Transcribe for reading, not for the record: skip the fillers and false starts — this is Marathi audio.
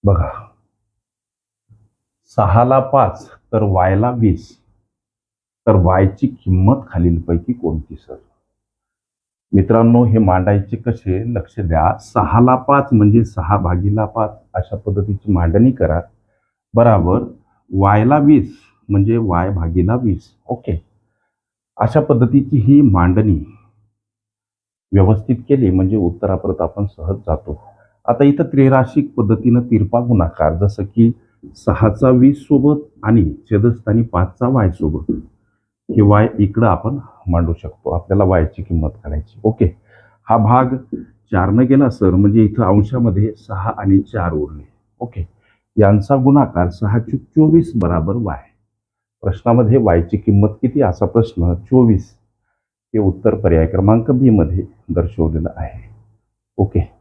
बघा, 6ला 5 तर वायला 20, तर वायची किंमत खालीलपैकी कोणती सर? मित्रांनो, हे मांडायचे कसे लक्ष द्या. 6ला 5 म्हणजे 6/5 अशा पद्धतीची मांडणी करा. बराबर वायला 20 म्हणजे y/20. ओके, अशा पद्धतीची ही मांडणी व्यवस्थित केली म्हणजे उत्तरापर्यंत आपण सहज जातो. आता इथं त्रैराशिक पद्धतीनं तिरपा गुणाकार, जसं की 6चा 20 सोबत आणि छेदस्थानी 5चा y सोबत, हे y इकडं आपण मांडू शकतो. आपल्याला वायची किंमत काढायची. ओके, हा भाग 4 गेला सर, म्हणजे इथं अंशामध्ये 6 आणि 4 उरले. ओके, यांचा गुणाकार 6×24 बराबर y. प्रश्नामध्ये वायची किंमत किती असा प्रश्न 24 हे उत्तर पर्याय क्रमांक बी मध्ये दर्शवलेलं आहे. ओके.